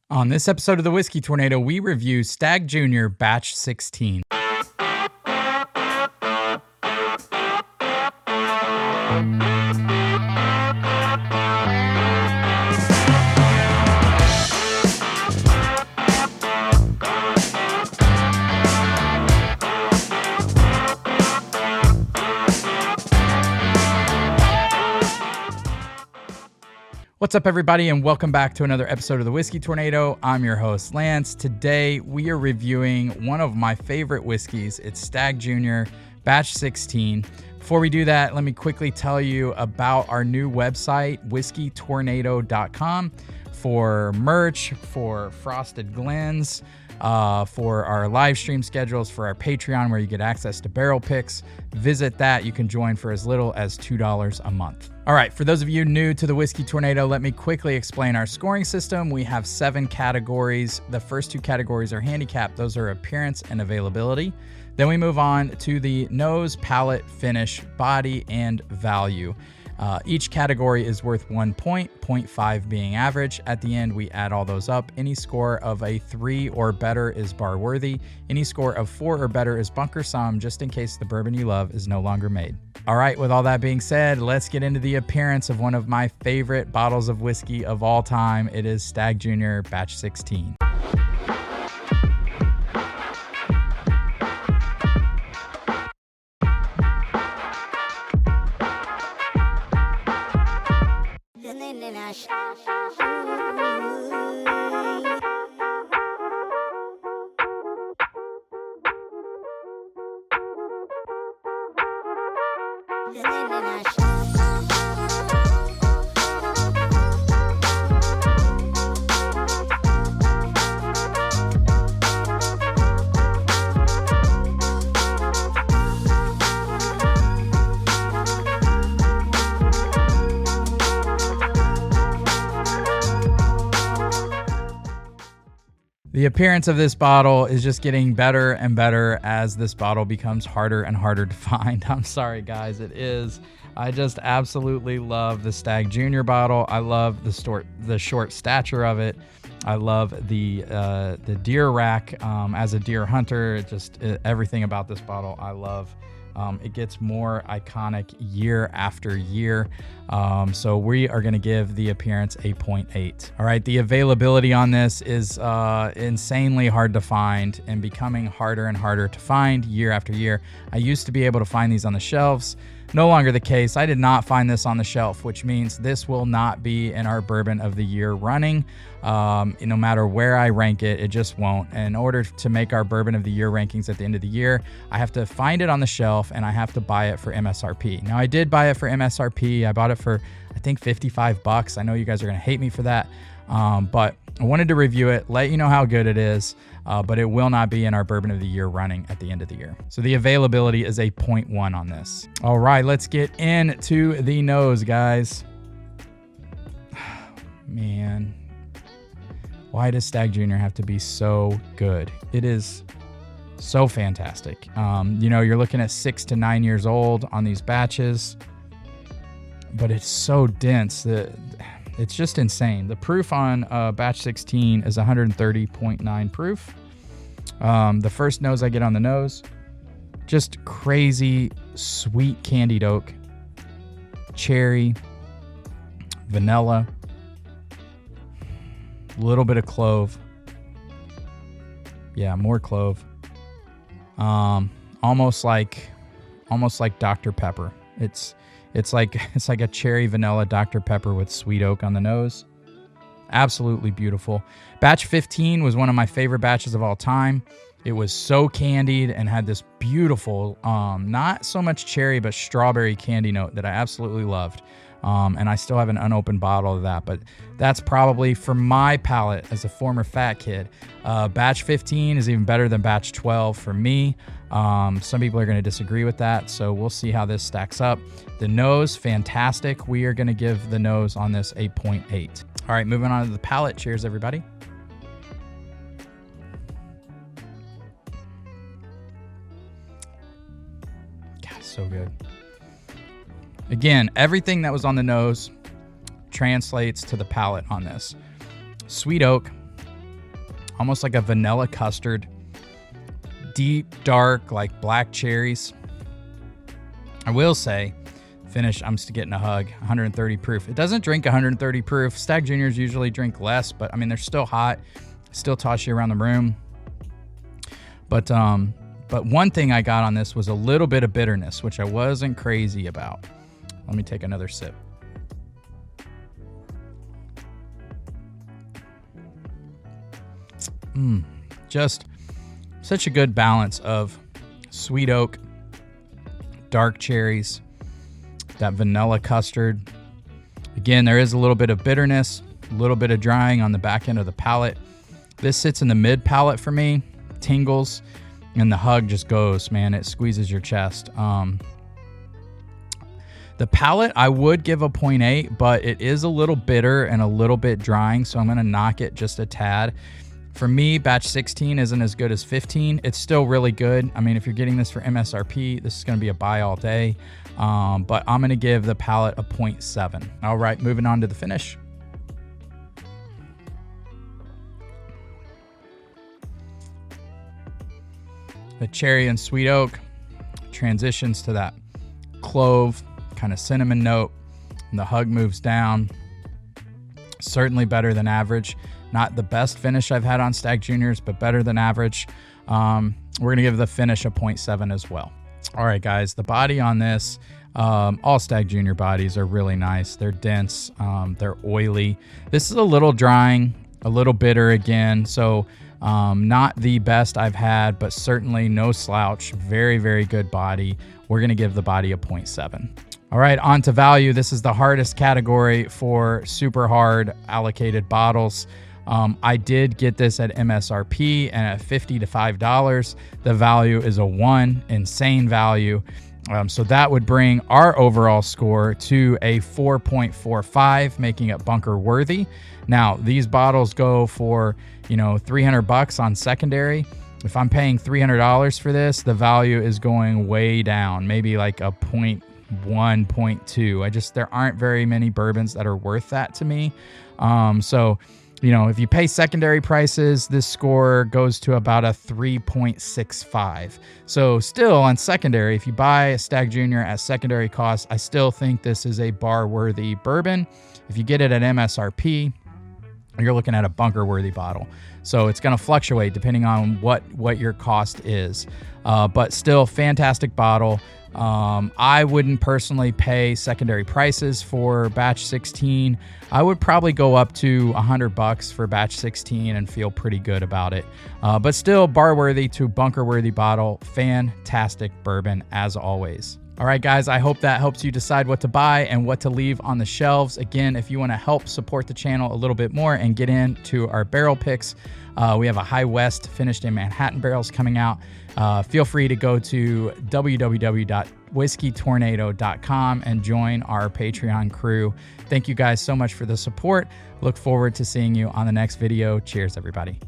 On this episode of the Whiskey Tornado, we review Stagg Jr. Batch 16. What's up, everybody, and welcome back to another episode of the Whiskey Tornado. I'm your host, Lance. Today, we are reviewing one of my favorite whiskeys. It's Stagg Jr. Batch 16. Before we do that, let me quickly tell you about our new website, whiskeytornado.com, for merch, for Frosted Glens, for our live stream schedules, for our Patreon, where you get access to barrel picks. Visit that. You can join for as little as $2 a month. All right, for those of you new to the Whiskey Tornado, let me quickly explain our scoring system. We have 7 categories. The first 2 categories are handicap. Those are appearance and availability. Then we move on to the nose, palate, finish, body, and value. Each category is worth 1 point, 0.5 being average. At the end, we add all those up. Any score of a 3 or better is bar worthy. Any score of 4 or better is bunkersome, just in case the bourbon you love is no longer made. All right, with all that being said, let's get into the appearance of one of my favorite bottles of whiskey of all time. It is Stagg Jr. Batch 16. The appearance of this bottle is just getting better and better as this bottle becomes harder and harder to find. I'm sorry, guys, it is. I just absolutely love the Stagg Jr. bottle. I love the short stature of it. I love the deer rack. As a deer hunter, everything about this bottle I love. It gets more iconic year after year. So we are going to give the appearance a 0.8. All right, the availability on this is insanely hard to find and becoming harder and harder to find year after year. I used to be able to find these on the shelves. No longer the case. I did not find this on the shelf, which means this will not be in our Bourbon of the Year running. No matter where I rank it, it just won't. In order to make our Bourbon of the Year rankings at the end of the year, I have to find it on the shelf and I have to buy it for MSRP. Now, I did buy it for MSRP. I bought it for, I think, $55. I know you guys are going to hate me for that, but I wanted to review it, let you know how good it is, but it will not be in our Bourbon of the Year running at the end of the year. So the availability is a 0.1 on this. All right, let's get into the nose, guys. Man, why does Stagg Jr. have to be so good? It is so fantastic. You're looking at 6 to 9 years old on these batches, but it's so dense that it's just insane. The proof on batch 16 is 130.9 proof. The first nose I get on the nose, just crazy sweet candied oak, cherry, vanilla, a little bit of clove. Yeah, more clove. Almost like Dr. Pepper. It's like a cherry vanilla Dr. Pepper with sweet oak on the nose. Absolutely beautiful. Batch 15 was one of my favorite batches of all time. It was so candied and had this beautiful, not so much cherry, but strawberry candy note that I absolutely loved. And I still have an unopened bottle of that, but that's probably, for my palate as a former fat kid, batch 15 is even better than batch 12 for me. Some people are going to disagree with that, so we'll see how this stacks up. The nose, fantastic. We are going to give the nose on this a 0.8. All right, moving on to the palate. Cheers, everybody. God, so good. Again, everything that was on the nose translates to the palate on this. Sweet oak, almost like a vanilla custard. Deep, dark, like black cherries. I will say, finish, I'm just getting a hug, 130 proof. It doesn't drink 130 proof. Stagg Juniors usually drink less, but I mean, they're still hot, still toss you around the room. But one thing I got on this was a little bit of bitterness, which I wasn't crazy about. Let me take another sip. Just such a good balance of sweet oak, dark cherries, that vanilla custard. Again, there is a little bit of bitterness, a little bit of drying on the back end of the palate. This sits in the mid palate for me, tingles, and the hug just goes, man, it squeezes your chest. The palate, I would give a 0.8, but it is a little bitter and a little bit drying, so I'm gonna knock it just a tad. For me, batch 16 isn't as good as 15. It's still really good. I mean, if you're getting this for MSRP, this is gonna be a buy all day. But I'm gonna give the palate a 0.7. All right, moving on to the finish. The cherry and sweet oak transitions to that clove, kind of cinnamon note, and the hug moves down. Certainly better than average. Not the best finish I've had on Stagg Juniors, but better than average. We're gonna give the finish a 0.7 as well. All right, guys, the body on this, all Stagg Jr. bodies are really nice. They're dense, they're oily. This is a little drying, a little bitter again. So not the best I've had, but certainly no slouch. Very, very good body. We're gonna give the body a 0.7. All right, on to value. This is the hardest category for super hard allocated bottles. I did get this at MSRP and at $50 to $5. The value is a 1, insane value. So that would bring our overall score to a 4.45, making it bunker worthy. Now, these bottles go for, you know, $300 on secondary. If I'm paying $300 for this, the value is going way down, maybe like a 0.1, 0.2. There aren't very many bourbons that are worth that to me. So, you know, if you pay secondary prices, this score goes to about a 3.65. So still on secondary, if you buy a Stagg Jr. at secondary cost, I still think this is a bar-worthy bourbon. If you get it at MSRP, you're looking at a bunker-worthy bottle. So it's going to fluctuate depending on what your cost is. But still, fantastic bottle. I wouldn't personally pay secondary prices for batch 16. I would probably go up to $100 for batch 16 and feel pretty good about it. But still, bar-worthy to bunker-worthy bottle. Fantastic bourbon as always. All right, guys, I hope that helps you decide what to buy and what to leave on the shelves. Again, if you want to help support the channel a little bit more and get into our barrel picks, we have a High West finished in Manhattan barrels coming out. Feel free to go to www.whiskeytornado.com and join our Patreon crew. Thank you guys so much for the support. Look forward to seeing you on the next video. Cheers, everybody.